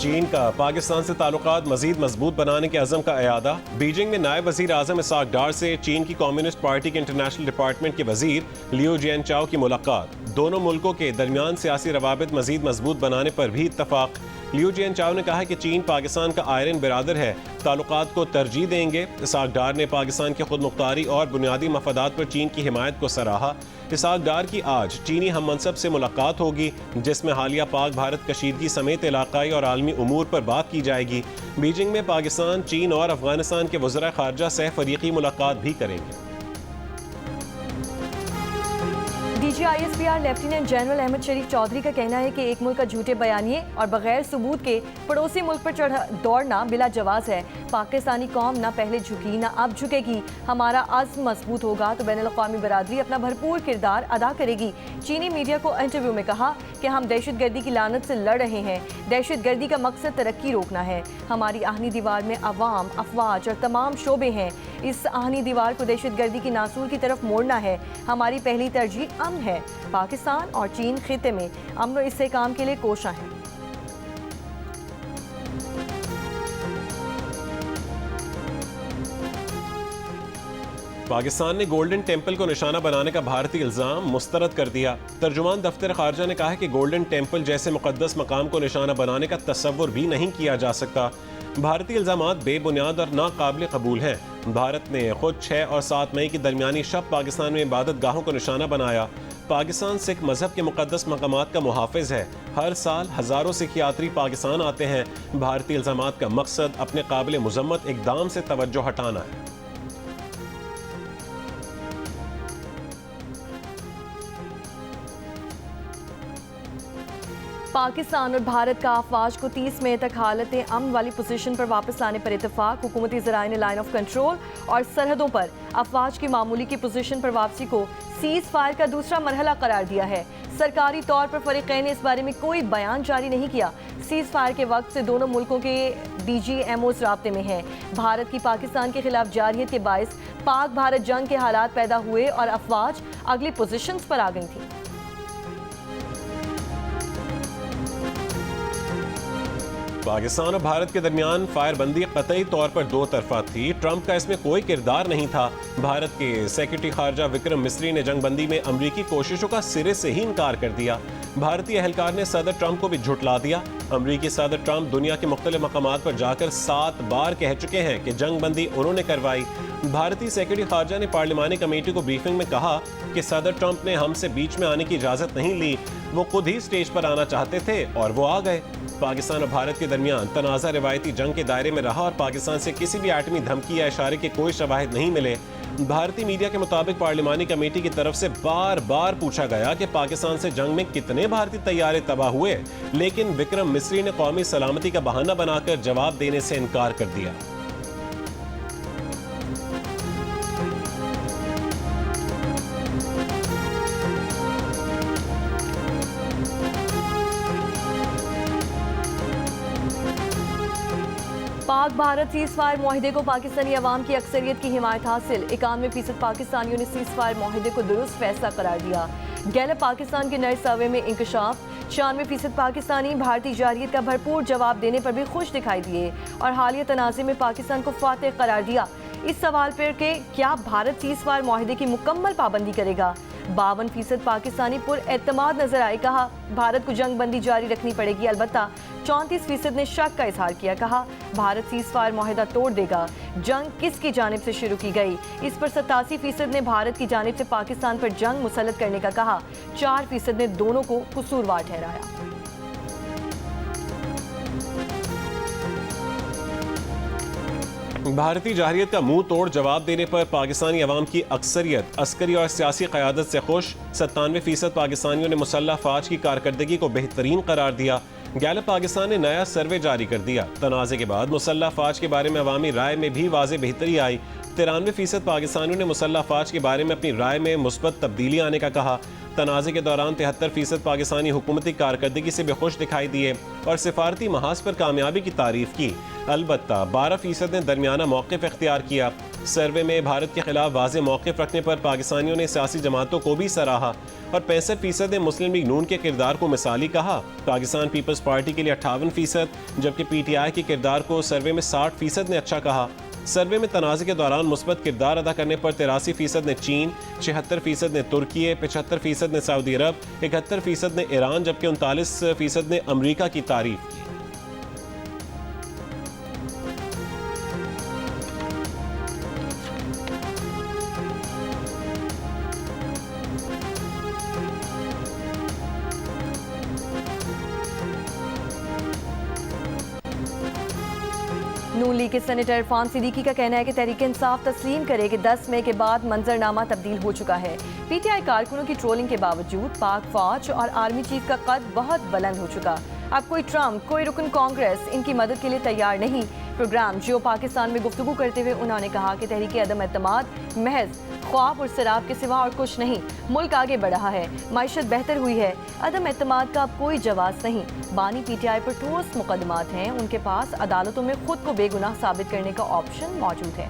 चीन का पाकिस्तान से ताल्लुकात मजीद मजबूत बनाने के अज़म का इरादा। बीजिंग में नायब वज़ीर आज़म इसाक डार से चीन की कम्युनिस्ट पार्टी के इंटरनेशनल डिपार्टमेंट के वज़ीर लियू जियनचाओ की मुलाकात। दोनों मुल्कों के दरमियान सियासी रवाबित मजीद मजबूत बनाने पर भी इत्तफाक। लियू जियनचाओ ने कहा कि चीन पाकिस्तान का आयरन बिरादर है, ताल्लुकात को तरजीह देंगे। इसाक डार ने पाकिस्तान की खुद मुख्तारी और बुनियादी मफादात पर चीन की हिमायत को सराहा। इसाक डार की आज चीनी हम मनसब से मुलाकात होगी, जिसमें हालिया पाक भारत कशीदगी समेत इलाकाई और आलमी उमूर पर बात की जाएगी। बीजिंग में पाकिस्तान, चीन और अफगानिस्तान के वज़राए ख़ारजा सह फरीकी मुलाकात भी करेंगे। DGISPR लेफ्टिनेंट जनरल अहमद शरीफ चौधरी का कहना है कि एक मुल्क का झूठे बयानिए और बगैर सबूत के पड़ोसी मुल्क पर दौड़ना बिला जवाज है। पाकिस्तानी कौम ना पहले झुकी ना अब झुकेगी। हमारा अज़्म मजबूत होगा तो बैनुल-अक़वामी बरादरी अपना भरपूर किरदार अदा करेगी। चीनी मीडिया को इंटरव्यू में कहा कि हम दहशतगर्दी की लानत से लड़ रहे हैं। दहशतगर्दी का मकसद तरक्की रोकना है। हमारी आहनी दीवार में अवाम, अफवाज और तमाम शोबे हैं। इस आहनी दीवार को दहशतगर्दी की नासूर की तरफ मोड़ना है। हमारी पहली तरजीह अमन है। पाकिस्तान और चीन खिते में अमन और इस्तेहकाम के लिए कोशा है। पाकिस्तान ने गोल्डन टेम्पल को निशाना बनाने का भारतीय इल्ज़ाम मुस्तरद कर दिया। तर्जुमान दफ्तर खारजा ने कहा है कि गोल्डन टेम्पल जैसे मुक़द्दस मकाम को निशाना बनाने का तसव्वुर भी नहीं किया जा सकता। भारतीय इल्ज़ामात बेबुनियाद और नाकाबिल कबूल हैं। भारत ने खुद 6 और 7 मई की दरमियानी शब पाकिस्तान में इबादत गाहों को निशाना बनाया। पाकिस्तान सिख मजहब के मुक़द्दस मकामात का मुहाफ़िज़ है। हर साल हज़ारों सिख यात्री पाकिस्तान आते हैं। भारतीय इल्ज़ामात का मकसद अपने काबिल मुज़म्मत इक़दाम से तवज्जो हटाना है। पाकिस्तान और भारत का अफवाज को 30 मई तक हालत अमन वाली पोजीशन पर वापस लाने पर इत्तेफाक। हुकूमती ज़राए ने लाइन ऑफ कंट्रोल और सरहदों पर अफवाज की मामूली की पोजीशन पर वापसी को सीज़ फायर का दूसरा मरहला करार दिया है। सरकारी तौर पर फरीक़ैन ने इस बारे में कोई बयान जारी नहीं किया। सीज़ फायर के वक्त से दोनों मुल्कों के DGMOs राब्ते में हैं। भारत की पाकिस्तान के खिलाफ जारियत के बायस पाक भारत जंग के हालात पैदा हुए और अफवाज अगली पोजीशंस पर आ गई थी। पाकिस्तान और भारत के दरमियान फायरबंदी कतई तौर पर दो तरफा थी। ट्रंप का इसमें कोई किरदार नहीं था। भारत के सेक्रेटरी खारजा विक्रम मिस्री ने जंगबंदी में अमरीकी कोशिशों का सिरे से ही इनकार कर दिया। भारतीय एहलकार ने सदर ट्रंप को भी झुठला दिया। अमरीकी सदर ट्रंप दुनिया के मुख्तलिफ मकामात पर जाकर 7 बार कह चुके हैं कि जंगबंदी उन्होंने करवाई। भारतीय सेक्रेटरी खारजा ने पार्लिमानी कमेटी को ब्रीफिंग में कहा कि सदर ट्रंप ने हमसे बीच में आने की इजाज़त नहीं ली। वो खुद ही स्टेज पर आना चाहते थे और वो आ गए। पाकिस्तान और भारत के दरमियान तनाज़ा रिवायती जंग के दायरे में रहा और पाकिस्तान से किसी भी एटमी धमकी या इशारे के कोई शवाहिद नहीं मिले। भारतीय मीडिया के मुताबिक पार्लिमानी कमेटी की तरफ से बार बार पूछा गया कि पाकिस्तान से जंग में कितने भारतीय तैयारे तबाह हुए, लेकिन विक्रम मिस्री ने कौमी सलामती का बहाना बनाकर जवाब देने से इनकार कर दिया। पाक भारत सीज़ फायर माहिदे को पाकिस्तानी अवाम की अक्सरियत की हिमायत हासिल। 91% पाकिस्तानियों ने सीज़ फायर माहिदे को दुरुस्त फैसला करार दिया। गैलप पाकिस्तान के नए सर्वे में इंकशाफ। 96% पाकिस्तानी भारतीय जारियत का भरपूर जवाब देने पर भी खुश दिखाई दिए और हालिया तनाज़े में पाकिस्तान को फातेह करार दिया। इस सवाल पर कि क्या भारत सीज़ फायर माहिदे की मुकम्मल पाबंदी करेगा, 52% पाकिस्तानी पुरएतमाद नजर आए। कहा भारत को जंग बंदी जारी रखनी पड़ेगी, अलबत्ता 34% ने शक का इजहार किया। कहा भारत सीज़ फायर माहिदा तोड़ देगा। जंग किसकी जानिब से शुरू की गई, इस पर 87% ने भारत की जानिब से पाकिस्तान पर जंग मुसल्लत करने का कहा। 4% ने दोनों को कसूरवार ठहराया। भारतीय जाहिरियत का मुंह तोड़ जवाब देने पर पाकिस्तानी अवाम की अक्सरियत अस्करी और सियासी क़यादत से खुश। 97% पाकिस्तानियों ने मुसल्लह फ़ौज की कारकर्दगी को बेहतरीन करार दिया। गैलप पाकिस्तान ने नया सर्वे जारी कर दिया। तनाज़े के बाद मुसल्लह फ़ौज के बारे में अवामी राय में भी वाज़ेह बेहतरी आई। 93% पाकिस्तानियों ने मुसल्लह फ़ौज के बारे में अपनी राय में मुस्बत तब्दीली आने का कहा। तनाज़े के दौरान 73% पाकिस्तानी हुकूमती कारकर्दगी से बेखुश दिखाई दिए और सिफारती महाज पर कामयाबी की तारीफ की। अलबत्ता 12% ने दरमियाना मौक़िफ़ इख्तियार किया। सर्वे में भारत के खिलाफ वाज़ेह मौक़िफ़ रखने पर पाकिस्तानियों ने सियासी जमातों को भी सराहा और 65% ने मुस्लिम लीग नून के किरदार को मिसाली कहा। पाकिस्तान पीपल्स पार्टी के लिए 58%, जबकि PTI के किरदार को सर्वे में 60% ने अच्छा कहा। सर्वे में तनाज़े के दौरान मुस्बत किरदार अदा करने पर 83% ने चीन, 76% ने तुर्की, 75% ने सऊदी अरब, 71% ने ईरान, जबकि 39% ने अमरीका की तारीफ की। नून लीग के सेनेटर इरफान सिद्दीकी का कहना है कि तहरीक इंसाफ तस्लीम करे कि 10 मई के बाद मंजरनामा तब्दील हो चुका है। PTI कारकुनों की ट्रोलिंग के बावजूद पाक फौज और आर्मी चीफ का कद बहुत बुलंद हो चुका। अब कोई ट्रंप, कोई रुकन कांग्रेस इनकी मदद के लिए तैयार नहीं। प्रोग्राम जियो पाकिस्तान में गुफ्तगू करते हुए उन्होंने कहा कि तहरीक अदम एतमाद महज ख्वाब और शराब के सिवा और कुछ नहीं। मुल्क आगे बढ़ा है, माइशत बेहतर हुई है, अदम एतमाद का अब कोई जवाब नहीं। बानी PTI पर ठोस मुकदमात हैं, उनके पास अदालतों में खुद को बेगुनाह साबित करने का ऑप्शन मौजूद है।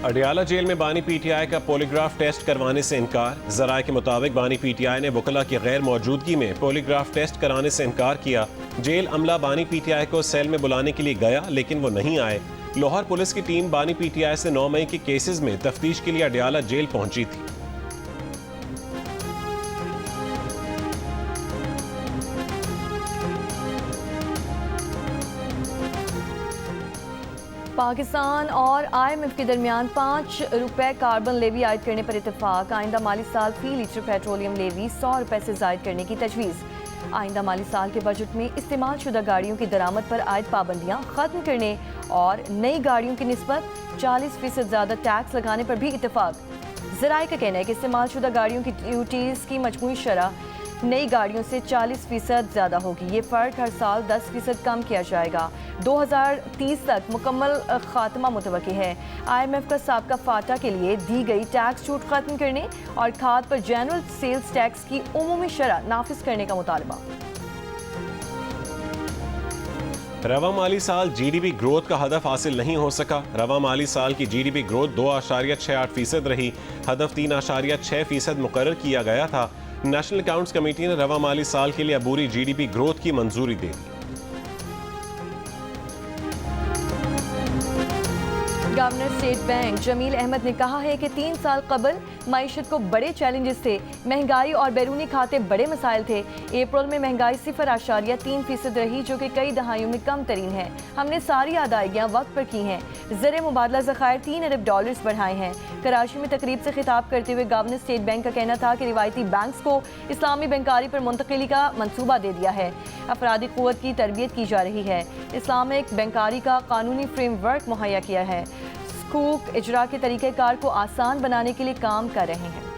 अडियाला जेल में बानी PTI का पॉलीग्राफ टेस्ट करवाने से इनकार। ज़राए के मुताबिक बानी PTI ने वकला की गैर मौजूदगी में पॉलीग्राफ टेस्ट कराने से इनकार किया। जेल अमला बानी PTI को सेल में बुलाने के लिए गया, लेकिन वो नहीं आए। लाहौर पुलिस की टीम बानी PTI से 9 मई के केसेस में तफ्तीश के लिए अडियाला जेल पहुंची थी। पाकिस्तान और IMF के दरमियान 5 रुपए कार्बन लेवी आयद करने पर इतफाक। आइंदा माली साल फी लीटर पेट्रोलियम लेवी 100 रुपए से जायद करने की तजवीज़। आइंदा माली साल के बजट में इस्तेमाल शुदा गाड़ियों की दरामद पर आयद पाबंदियाँ ख़त्म करने और नई गाड़ियों की निस्बत 40% ज़्यादा टैक्स लगाने पर भी इतफाक। ज़राए का कहना है कि इस्तेमाल शुदा गाड़ियों की ड्यूटीज़ की मजमूई शरह नई गाड़ियों से 40% ज़्यादा होगी। ये फ़र्क हर साल 10% कम किया जाएगा। 2030 तक मुकम्मल खात्मा मुतवक्की है। IMF का साबका फाटा के लिए दी गई टैक्स छूट खत्म करने और खाद पर जनरल सेल्स टैक्स की उमूमी शरह नाफिज करने का मुतालबा। रवा माली साल GDP ग्रोथ का हदफ हासिल नहीं हो सका। रवा माली साल की GDP ग्रोथ 2.68% रही। हदफ 3.6% मुकर्रर किया गया था। नेशनल अकाउंट्स कमेटी ने रवा माली साल के लिए अबूरी GDP ग्रोथ की मंजूरी दे दी। Governor state bank Jameel Ahmed ने कहा है कि 3 साल कबल मईशत को बड़े चैलेंजेस थे। महंगाई और बैरूनी खाते बड़े मसाइल थे। अप्रैल में महंगाई 0.3% रही, जो कि कई दहाइयों में कम तरीन है। हमने सारी अदायगियाँ वक्त पर की हैं। ज़र मुबादला ज़खायर $3 अरब बढ़ाए हैं। कराची में तकरीब से खिताब करते हुए गवर्नर स्टेट बैंक का कहना था कि रिवायती बैंक्स को इस्लामी बैंकारी पर मुंतकिली का मंसूबा दे दिया है। अफरादी क़ुव्वत की तरबियत की जा रही है। इस्लामिक बैंकारी का कानूनी फ्रेमवर्क मुहैया किया है। हुकूक इजरा के तरीक़ेकार को आसान बनाने के लिए काम कर रहे हैं।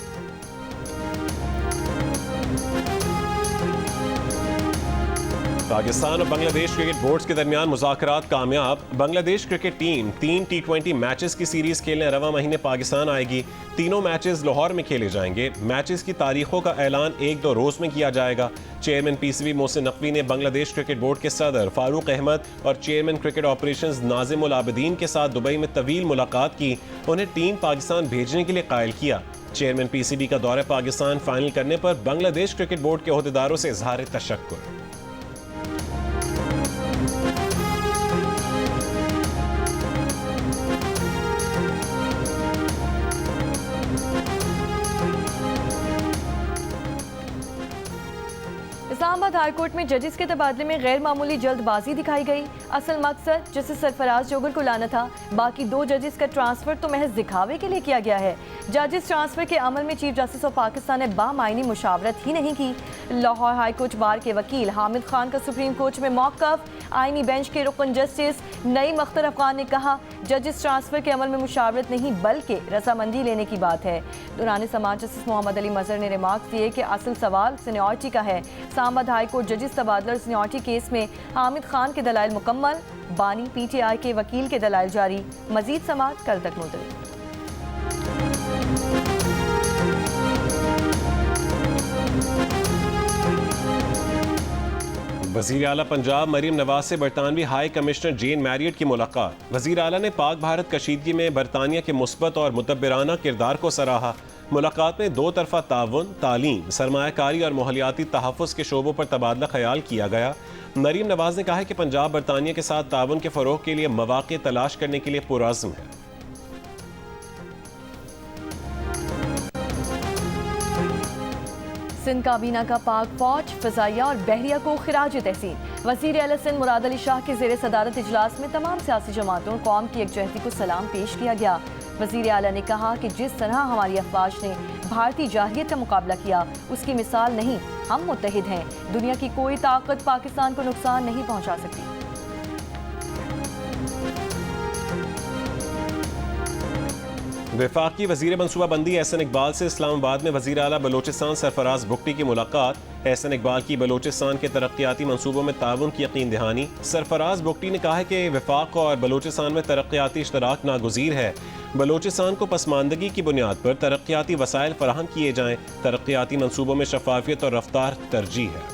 पाकिस्तान और बांग्लादेश क्रिकेट बोर्ड्स के दरमियान मुज़ाकरात कामयाब। Bangladesh cricket team 3 T20 matches की सीरीज खेलने रवा महीने पाकिस्तान आएगी। तीनों मैचेस लाहौर में खेले जाएंगे। मैचेस की तारीखों का ऐलान 1-2 रोज़ में किया जाएगा। चेयरमैन PCB मोहसिन नकवी ने बांग्लादेश क्रिकेट बोर्ड के सदर फारूक अहमद और चेयरमैन क्रिकेट ऑपरेशंस नाजिम उल आबिदीन के साथ दुबई में तवील मुलाकात की। उन्हें टीम पाकिस्तान भेजने के लिए कायल किया। चेयरमैन PCB का दौरा पाकिस्तान फाइनल करने पर बांग्लादेश क्रिकेट बोर्ड के ओहदेदारों से इजहार तशक्कुर। इस्लामाबाद हाईकोर्ट में जजेस के तबादले में गैर मामूली जल्दबाजी दिखाई गई। असल मकसद जस्टिस सरफराज जोगर को लाना था। बाकी 2 जजेस का ट्रांसफर तो महज दिखावे के लिए किया गया है। जजेस ट्रांसफर के अमल में चीफ जस्टिस ऑफ पाकिस्तान ने बामायनी मुशावरत ही नहीं की। लाहौर हाईकोर्ट बार के वकील हामिद खान का सुप्रीम कोर्ट में मौक़िफ़। आईनी बेंच के रुकन जस्टिस नईम अख्तर अफगान ने कहा, जजेस ट्रांसफर के अमल में मुशावरत नहीं बल्कि रजामंदी लेने की बात है। दौरान समाअत जस्टिस मोहम्मद अली मजहर ने रिमार्क्स दिए कि असल सवाल सीनियरिटी का है। इस्लामाबाद हाई कोर्ट जजेस तबादला और सीनियरिटी केस में हामिद खान के दलाइल मुकम्मल, बानी PTI के वकील के दलाइल जारी। मजीद समाअत कल तक मुलतवी। वज़ीर आला पंजाब मरीम नवाज से बरतानवी हाई कमिश्नर जेन मैरियट की मुलाकात। वज़ीर आला ने पाक भारत कशीदगी में बरतानिया के मुस्बत और मुतब्बिराना किरदार को सराहा। मुलाकात में दो तरफा ताउन, तालीम, सरमायाकारी और माहौलियाती तहफ़्फ़ुज़ के शोबों पर तबादला ख्याल किया गया। मरीम नवाज ने कहा कि पंजाब बरतानिया के साथ ताउन के फ़रोग़ के लिए मौक़े तलाश करने के लिए पुरअज़्म है। सिंध काबीना का पाक फौज, फ़ज़ाइया और बहरिया को खिराज तहसीन। वज़ीर आला सिंध मुराद अली शाह के ज़ेर सदारत इजलास में तमाम सियासी जमातों और कौम की यकजहती को सलाम पेश किया गया। वज़ीर आला ने कहा कि जिस तरह हमारी अफवाज ने भारतीय जाहिलियत का मुकाबला किया उसकी मिसाल नहीं, हम मुत्तहिद हैं। दुनिया की कोई ताकत पाकिस्तान को नुकसान नहीं पहुँचा सकती। वफाकी वज़ीर मनसूबाबंदी एहसन इकबाल से इस्लामाबाद में वज़ीर आला बलोचिस्तान सरफराज बुगटी की मुलाकात। एहसन इकबाल की बलोचिस्तान के तरक्याती मनसूबों में ताउन की यकीन दहानी। सरफराज बुगटी ने कहा है कि वफाक और बलोचिस्तान में तरक्याती इश्तराक नागुज़ीर है। बलोचिस्तान को पसमानदगी की बुनियाद पर तरक्याती वसाइल फराहम किए जाएँ। तरक्याती मनसूबों में शफाफियत और रफ्तार तरजीह है।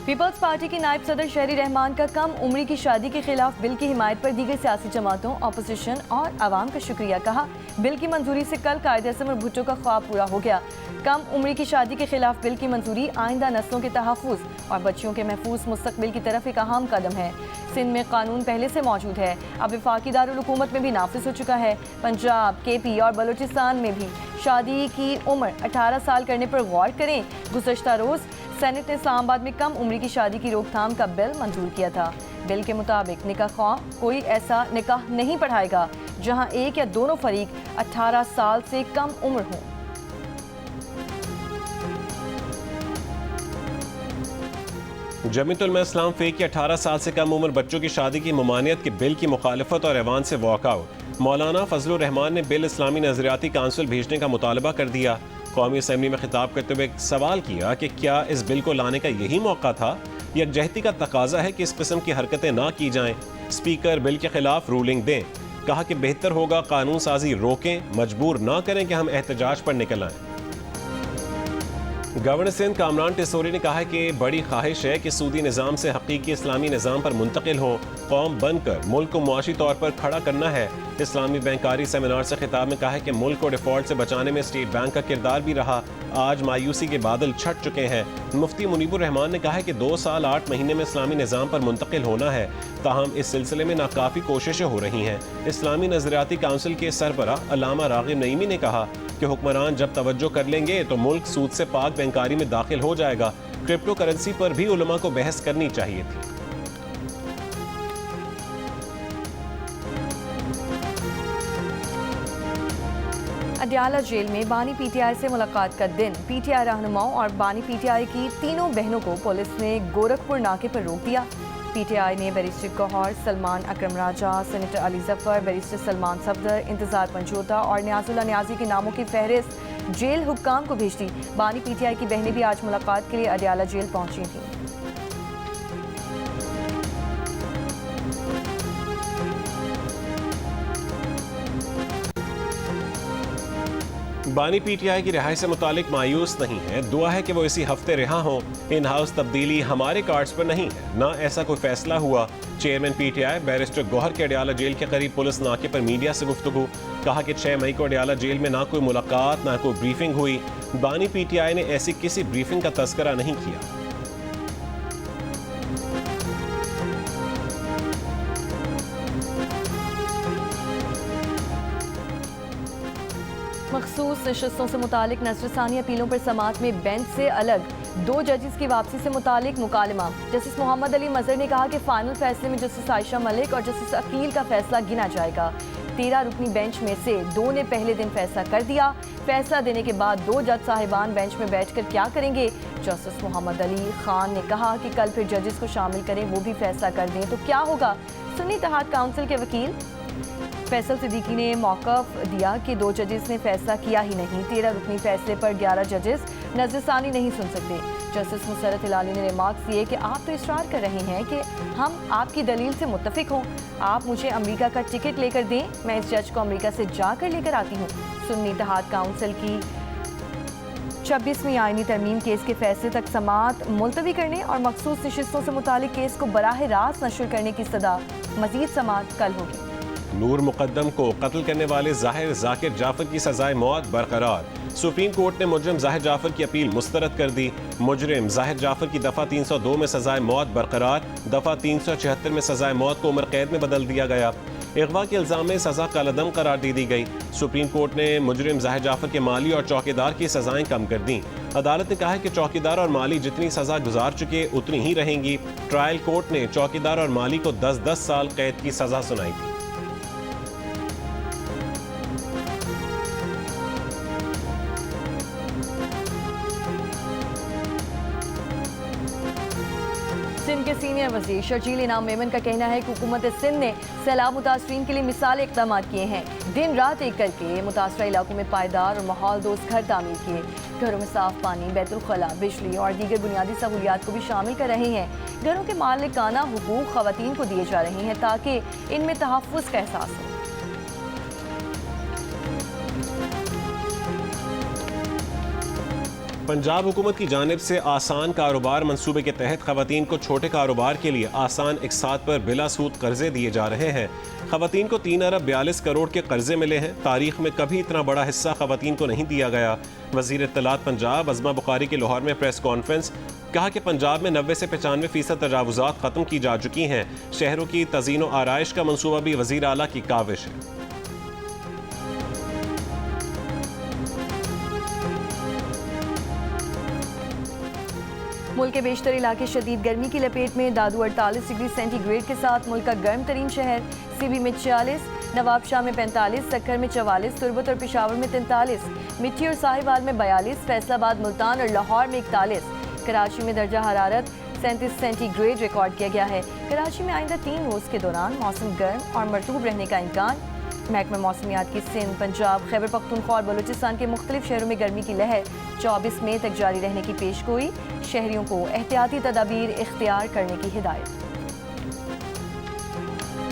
पीपल्स पार्टी की नायब सदर शहरी रहमान का कम उम्री की शादी के खिलाफ बिल की हिमायत पर दी गई सियासी जमातों, अपोजिशन और आवाम का शुक्रिया। कहा, बिल की मंजूरी से कल कायद-ए-आज़म और भुट्टो का ख्वाब पूरा हो गया। कम उम्री की शादी के खिलाफ बिल की मंजूरी आइंदा नस्लों के तहफ़्फ़ुज़ और बच्चियों के महफूज मुस्तक़बिल की तरफ एक अहम कदम है। सिंध में कानून पहले से मौजूद है, अब वफाकी दारुल हुकूमत में भी नाफिज हो चुका है। पंजाब, KP और बलोचिस्तान में भी शादी की उम्र 18 साल करने पर गौर करें। गुज़श्ता रोज़ सेनेट ने इस्लामाबाद में कम उम्र की शादी की रोकथाम का बिल मंजूर किया था। बिल के मुताबिक निकाह ख्वाह कोई ऐसा निकाह नहीं पढ़ाएगा जहां एक या दोनों फरीक 18 साल से कम उम्र हो। जमीयत उलमा इस्लाम फेक की 18 साल से कम उम्र बच्चों की शादी की ममानियत के बिल की मुखालफत और ऐवान से वॉकआउट। मौलाना फजलुर रहमान ने बिल इस्लामी नजरियाती काउंसिल भेजने का मुतालबा कर दिया। कौमी असम्बली में खिताब करते हुए सवाल किया कि क्या इस बिल को लाने का यही मौका था? यकजहती का तकाजा है कि इस किस्म की हरकतें ना की जाएं। स्पीकर बिल के खिलाफ रूलिंग दें। कहा कि बेहतर होगा कानून साजी रोकें, मजबूर ना करें कि हम एहतजाज पर निकल आएं। गवर्नर सिंध कामरान टिसोरी ने कहा है कि बड़ी ख्वाहिश है कि सूदी निज़ाम से हकीकी इस्लामी निज़ाम पर मुंतकिल हो। कौम बनकर मुल्क को मुआशी तौर पर खड़ा करना है। इस्लामी बैंकारी सेमिनार से खिताब में कहा है कि मुल्क को डिफॉल्ट से बचाने में स्टेट बैंक का किरदार भी रहा। आज मायूसी के बादल छट चुके हैं। मुफ्ती मुनीबुर रहमान ने कहा है कि 2 साल 8 महीने में इस्लामी निज़ाम पर मुंतकिल होना है, ताहम इस सिलसिले में नाकाफ़ी कोशिशें हो रही हैं। इस्लामी नजरियाती काउंसिल के सरबरा अल्लामा रागिब नईमी ने कहा कि हुक्मरान जब तवज्जो कर लेंगे तो मुल्क सूद से पाक बैंकारी में दाखिल हो जाएगा। क्रिप्टो करेंसी पर भी उलमा को बहस करनी चाहिए थी। अडयाला जेल में बानी PTI से मुलाकात का दिन। PTI रहनुमाओं और बानी PTI की तीनों बहनों को पुलिस ने गोरखपुर नाके पर रोक दिया। PTI ने बैरिस्टर गौहर, सलमान अकरम राजा, सेनेटर अली जफर, बैरिस्टर सलमान सफदर, इंतजार पंजोता और न्याजुल्ला न्याजी के नामों की फहरिस्त जेल हुक्काम को भेज दी। बानी PTI की बहनें भी आज मुलाकात के लिए अडयाला जेल पहुंची थीं। बानी PTI की रिहाई से मुतालिक मायूस नहीं है। दुआ है कि वो इसी हफ्ते रिहा हों। इन हाउस तब्दीली हमारे कार्ड्स पर नहीं है, ना ऐसा कोई फैसला हुआ। चेयरमैन PTI बैरिस्टर गौहर के अडयाला जेल के करीब पुलिस नाके पर मीडिया से गुफ्तगू। कहा कि 6 मई को अडयाला जेल में ना कोई मुलाकात, ना कोई ब्रीफिंग हुई। बानी PTI ने ऐसी किसी ब्रीफिंग का तस्करा नहीं किया। मखसूस नशस्तों से मुतालिक नजरसानी अपीलों पर समाअत में बेंच से अलग 2 जजेस की वापसी से मुतालिक मुकालमा। जस्टिस मोहम्मद अली मजहर ने कहा कि फाइनल फैसले में जस्टिस आयशा मलिक और जस्टिस अकील का फैसला गिना जाएगा। 13 रुकनी बेंच में से 2 ने पहले दिन फैसला कर दिया। फैसला देने के बाद 2 जज साहिबान बेंच में बैठकर क्या करेंगे? जस्टिस मोहम्मद अली खान ने कहा कि कल फिर जजेस को शामिल करें, वो भी फैसला कर दें तो क्या होगा। सुन्नी इत्तेहाद काउंसिल के वकील फैसल सिद्दीकी ने मौक़िफ़ दिया कि 2 जजेस ने फैसला किया ही नहीं। 13 रुकनी फैसले पर 11 जजेस नज़रसानी नहीं सुन सकते। जस्टिस मुसरत हिलाली ने रिमार्क्स दिए कि आप तो इसरार कर रहे हैं कि हम आपकी दलील से मुत्तफिक हों। आप मुझे अमेरिका का टिकट लेकर दें, मैं इस जज को अमेरिका से जाकर लेकर आती हूँ। सुन्नी इत्तेहाद काउंसिल की 26वीं आईनी तरमीम केस के फैसले तक समाअत मुलतवी करने और मखसूस नशिस्तों से मुतालिक केस को बराह रास्त नशर करने की सदा। मजीद समाअत कल होगी। नूर मुकद्दम को कत्ल करने वाले जाहिर जाकिर जाफर की सजाए मौत बरकरार। सुप्रीम कोर्ट ने मुजरिम जाहिर जाफर की अपील मुस्तरद कर दी। मुजरिम जाहिर जाफर की दफ़ा 302 में सजाए मौत बरकरार, दफ़ा 376 में सजाए मौत को उम्र कैद में बदल दिया गया। अगवा के इल्ज़ाम में सज़ा कालअदम करार दे दी गई। सुप्रीम कोर्ट ने मुजरिम जाहिर जाफर के माली और चौकीदार की सजाएं कम कर दी। अदालत ने कहा है कि चौकीदार और माली जितनी सजा गुजार चुके उतनी ही रहेंगी। ट्रायल कोर्ट ने चौकीदार और माली को 10-10 साल कैद की सजा सुनाई थी। सिंध के सीनियर वजीर शर्जील इनाम मेमन का कहना है कि हुकूमत सिंध ने सैलाब मुतासरीन के लिए मिसाली इक़दाम किए हैं। दिन रात एक करके मुतासरा इलाकों में पायदार और माहौल दोस्त घर तामीर किए। घरों में साफ पानी, बैतुल खला, बिजली और दीगर बुनियादी सहूलियात को भी शामिल कर रहे हैं। घरों के मालिकाना हुकूक ख़वातीन को दिए जा रहे हैं ताकि इनमें तहफ़्फ़ुज़ का एहसास हो। पंजाब हुकूमत की जानिब से आसान कारोबार मंसूबे के तहत ख़वातीन को छोटे कारोबार के लिए आसान इक़सात पर बिला सूद कर्जे दिए जा रहे हैं। ख़वातीन को 3 अरब 42 करोड़ के कर्जे मिले हैं। तारीख में कभी इतना बड़ा हिस्सा ख़वातीन को नहीं दिया गया। वज़ीर इत्तलात पंजाब अज़मा बुखारी की लाहौर में प्रेस कॉन्फ्रेंस, कहा कि पंजाब में 90 से 95% तजावुज़ात ख़त्म की जा चुकी हैं। शहरों की तज़ीन व आराइश का मनसूबा भी वज़ीर आला की काविश है। मुल्क के बेशतर इलाके शदीद गर्मी की लपेट में। दादू 48 डिग्री सेंटीग्रेड के साथ मुल्क का गर्म तरीन शहर। सीबी में 46, नवाबशाह में 45, सक्कर में 44, तुरबत और पेशावर में 43, मिट्टी और साहिवाल में 42, फैसलाबाद, मुल्तान और लाहौर में 41। कराची में दर्जा हरारत 37 सेंटीग्रेड रिकॉर्ड किया गया है। कराची में आइंदा 3 रोज़ के दौरान मौसम गर्म और मरतूब रहने का इम्कान। महकमा मौसमियात की सिंध, पंजाब, खैबर पख्तूनख्वा और बलूचिस्तान के मुख्तलिफ शहरों में गर्मी की लहर 24 मई तक जारी रहने की पेशगोई। शहरियों को एहतियाती तदाबीर इख्तियार करने की हिदायत।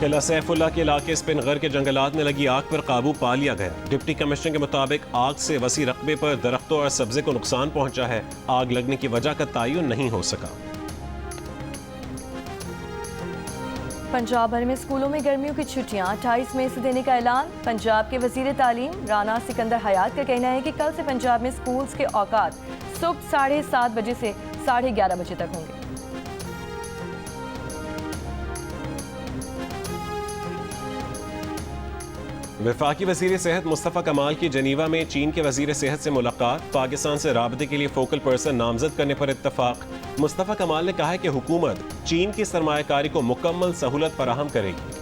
किला सैफुल्ला के इलाके स्पिनगर के जंगलात में लगी आग पर काबू पा लिया गया। डिप्टी कमिश्नर के मुताबिक आग से वसी रकबे पर दरख्तों और सब्जे को नुकसान पहुंचा है। आग लगने की वजह का तयन नहीं हो सका। पंजाब भर में स्कूलों में गर्मियों की छुट्टियां 28 मई से देने का ऐलान। पंजाब के वजीर तालीम राना सिकंदर हयात का कहना है कि कल से पंजाब में स्कूल्स के औकात सुबह 7:30 बजे से 11:30 बजे तक होंगे। वफाकी वज़ीर सेहत मुस्तफ़ा कमाल की जनीवा में चीन के वज़ीर सेहत से मुलाकात। पाकिस्तान से राबते के लिए फोकल पर्सन नामजद करने पर इत्तफाक। मुस्तफ़ा कमाल ने कहा है कि हुकूमत चीन की सरमायाकारी को मुकम्मल सहूलत फराहम करेगी।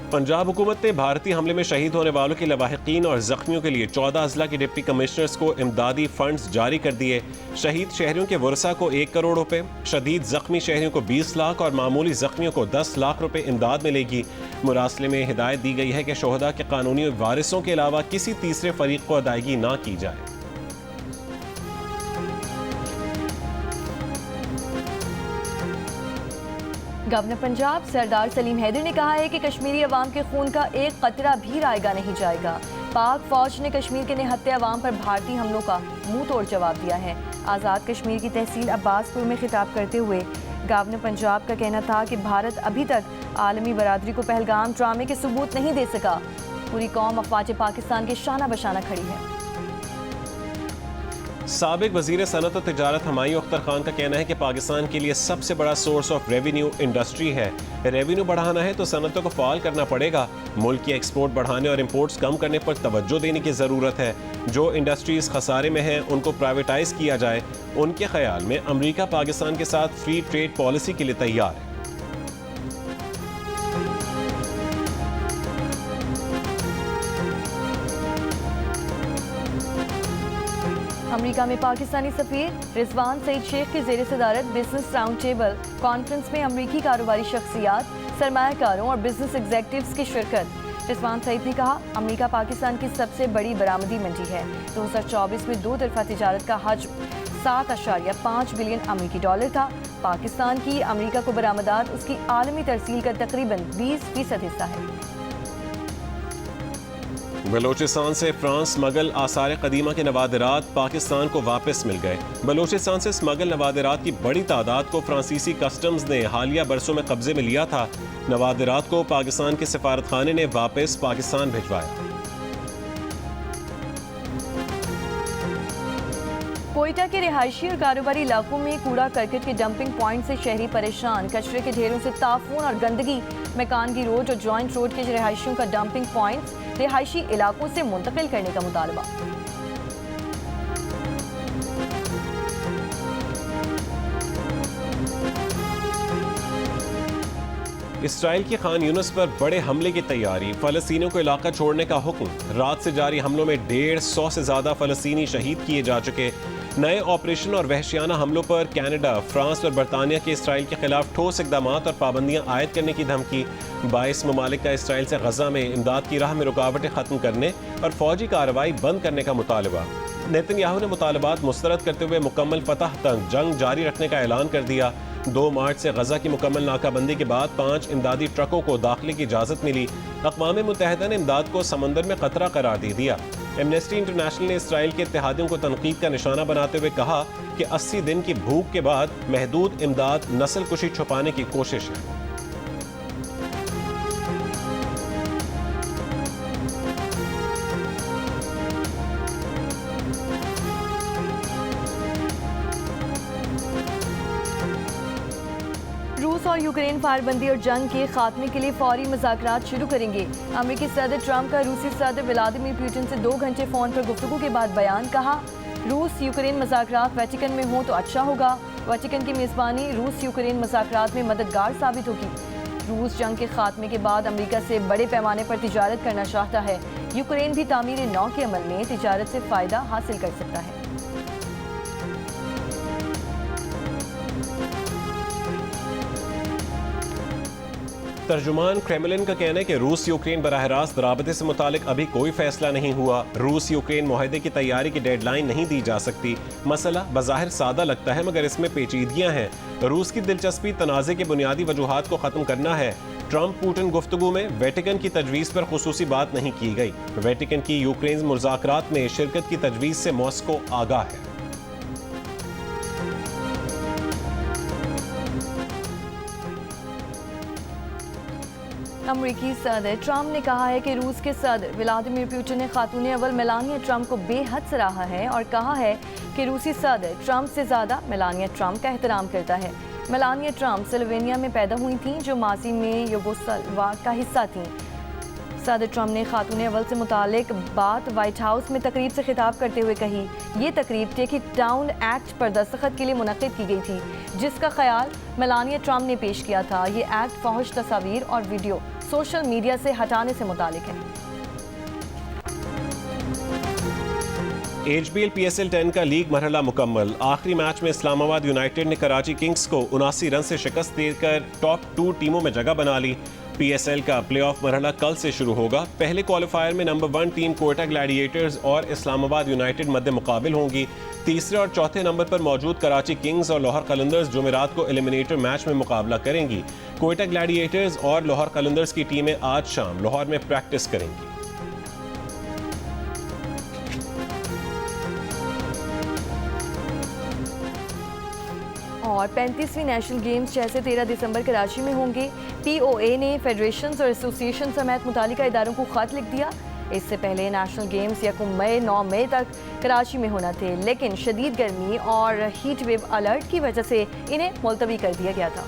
पंजाब हुकूमत ने भारतीय हमले में शहीद होने वालों के लवाहिकीन और जख्मियों के लिए 14 अजला के डिप्टी कमिश्नर्स को इमदादी फंड्स जारी कर दिए। शहीद शहरियों के वरसा को 1 करोड़ रुपए, शदीद जख्मी शहरियों को 20 लाख और मामूली जख्मियों को 10 लाख रुपए इमदाद मिलेगी। मुरासले में हिदायत दी गई है कि शोहदा के कानूनी वारिसों के अलावा किसी तीसरे फरीक को अदायगी ना की जाए। गवर्नर पंजाब सरदार सलीम हैदर ने कहा है कि कश्मीरी अवाम के खून का एक कतरा भी रायगा नहीं जाएगा। पाक फौज ने कश्मीर के निहत्ते अवाम पर भारतीय हमलों का मुंह तोड़ जवाब दिया है। आज़ाद कश्मीर की तहसील अब्बासपुर में खिताब करते हुए गवर्नर पंजाब का कहना था कि भारत अभी तक आलमी बरादरी को पहलगाम ड्रामे के सबूत नहीं दे सका। पूरी कौम अफवाज पाकिस्तान के शाना बशाना खड़ी है। साबिक वजीर सनत और तिजारत हमायूं अख्तर खान का कहना है कि पाकिस्तान के लिए सबसे बड़ा सोर्स ऑफ रेवेन्यू इंडस्ट्री है। रेवेन्यू बढ़ाना है तो सनतों को फाल करना पड़ेगा। मुल्क की एक्सपोर्ट बढ़ाने और इम्पोर्ट्स कम करने पर तवज्जो देने की ज़रूरत है। जो इंडस्ट्रीज खसारे में हैं उनको प्राइवेटाइज किया जाए। उनके ख्याल में अमरीका पाकिस्तान के साथ फ्री ट्रेड पॉलिसी के लिए तैयार है। अमेरिका में पाकिस्तानी सफीर रिजवान सईद शेख की ज़ेर सदारत बिजनेस राउंड टेबल कॉन्फ्रेंस में अमरीकी कारोबारी शख्सियात, सरमायाकारों और बिजनेस एग्जेक्टिव्स की शिरकत। रिजवान सईद ने कहा, अमेरिका पाकिस्तान की सबसे बड़ी बरामदी मंडी है। 2024 में दो तरफा तिजारत का हजम 7.5 बिलियन अमेरिकी डॉलर था। पाकिस्तान की अमेरिका को बरामदात उसकी आलमी तरसील का तकरीबन 20% हिस्सा है। बलोचिस्तान से फ्रांस स्मगल आसार कदीमा के नवादिरात पाकिस्तान को वापस मिल गए। बलोचिस्तान से स्मगल नवादिरात की बड़ी तादाद को फ्रांसीसी कस्टम्स ने हालिया बरसों में कब्जे में लिया था। नवादिरात को पाकिस्तान के सिफारत खाने ने वापस पाकिस्तान भिजवाया। कोयटा के रिहायशी और कारोबारी इलाकों में कूड़ा करकट के डंपिंग पॉइंट से शहरी परेशान। कचरे के ढेरों से ताफून और गंदगी। मकानगी रोड और जॉइंट रोड के रिहायशियों का डंपिंग पॉइंट्स रिहायशी इलाकों से मुंतकिल करने का मुतालबा। इसराइल की खान यूनुस पर बड़े हमले की तैयारी। फलस्तीनियों को इलाका छोड़ने का हुक्म। रात से जारी हमलों में 150 से ज्यादा फलस्तीनी शहीद किए जा चुके। नए ऑपरेशन और वहशियाना हमलों पर कनाडा, फ्रांस और बरतानिया के इसराइल के खिलाफ ठोस इकदाम और पाबंदियां आयद करने की धमकी। 22 ममालिक का इसराइल से गजा में इमदाद की राह में रुकावटें खत्म करने और फौजी कार्रवाई बंद करने का मुतालबा। नेतन्याहू ने मुतालबात मुस्तरद करते हुए मुकम्मल फतह तक जंग जारी रखने का ऐलान कर दिया। 2 मार्च से गजा की मुकम्मल नाकाबंदी के बाद 5 इमदादी ट्रकों को दाखिले की इजाज़त मिली। अक़वाम मुत्तहिदा ने इमदाद को समंदर में खतरा करार दे दिया। एमनेस्टी इंटरनेशनल ने इसराइल के इत्तेहादियों को तनकीद का निशाना बनाते हुए कहा कि 80 दिन की भूख के बाद महदूद इमदाद नस्ल कुशी छुपाने की कोशिश है। रूस और यूक्रेन फायरबंदी और जंग के खात्मे के लिए फौरी मुज़ाकरात शुरू करेंगे। अमेरिकी सदर ट्रंप का रूसी सदर व्लादिमीर पुतिन से 2 घंटे फ़ोन पर गुफ्तगू के बाद बयान। कहा, रूस यूक्रेन मुज़ाकरात वेटिकन में हो तो अच्छा होगा। वेटिकन की मेज़बानी रूस यूक्रेन मुज़ाकरात में मददगार साबित होगी। रूस जंग के खात्मे के बाद अमेरिका से बड़े पैमाने पर तिजारत करना चाहता है। यूक्रेन भी तामीर नौ के अमल में तिजारत से फ़ायदा हासिल कर सकता है। तर्जुमान क्रेमलिन का कहना है कि रूस यूक्रेन बराह रास्त राबते से मुतालिक अभी कोई फैसला नहीं हुआ। रूस यूक्रेन मुआहदे की तैयारी की डेडलाइन नहीं दी जा सकती। मसला बज़ाहिर सादा लगता है मगर इसमें पेचीदगियां हैं। रूस की दिलचस्पी तनाज़े के बुनियादी वजूहात को ख़त्म करना है। ट्रंप पुतिन गुफ्तगू में वेटिकन की तजवीज़ पर खुसूसी बात नहीं की गई। वेटिकन की यूक्रेन मुज़ाकरात में शिरकत की तजवीज़ से मॉस्को आगाह है। अमेरिकी सदर ट्रंप ने कहा है कि रूस के सदर व्लादिमीर पुतिन ने खातून अव्वल मेलानिया ट्रंप को बेहद सराहा है और कहा है कि रूसी सदर ट्रंप से ज़्यादा मेलानिया ट्रंप का एहतराम करता है। मेलानिया ट्रंप स्लोवेनिया में पैदा हुई थीं जो माजी में यूगोस्लाविया का हिस्सा थीं। सदर ट्रंप ने खातून अव्वल से मुतालिक बात व्हाइट हाउस में तकरीब से खिताब करते हुए कही। ये तकरीब टेक इट डाउन एक्ट पर दस्तखत के लिए मुनक़िद की गई थी जिसका ख्याल मेलानिया ट्रंप ने पेश किया था। ये एक्ट फौहश तस्वीर और वीडियो सोशल मीडिया से हटाने से मुतालिक है। HBL PSL 10 का लीग मरहला मुकम्मल। आखिरी मैच में इस्लामाबाद यूनाइटेड ने कराची किंग्स को 79 रन से शिकस्त देकर टॉप 2 टीमों में जगह बना ली। PSL का प्लेऑफ मरहला कल से शुरू होगा। पहले क्वालिफायर में नंबर 1 टीम कोयटा ग्लैडिएटर्स और इस्लामाबाद यूनाइटेड मध्य मुकाबिल होंगी। तीसरे और चौथे नंबर पर मौजूद कराची किंग्स और लाहौर कलंदर्स जुमेरात को एलिमिनेटर मैच में मुकाबला करेंगी। कोयटा ग्लैडिएटर्स और लाहौर कलंदर्स की टीमें आज शाम लाहौर में प्रैक्टिस करेंगी। और 35वीं नेशनल गेम्स 6 से 13 दिसंबर कराची में होंगे। POA ने फेडरेशंस और एसोसिएशन समेत मुतालिका इदारों को खत लिख दिया। इससे पहले नेशनल गेम्स 9 मई तक कराची में होना थे, लेकिन शदीद गर्मी और हीट वेव अलर्ट की वजह से इन्हें मुलतवी कर दिया गया था।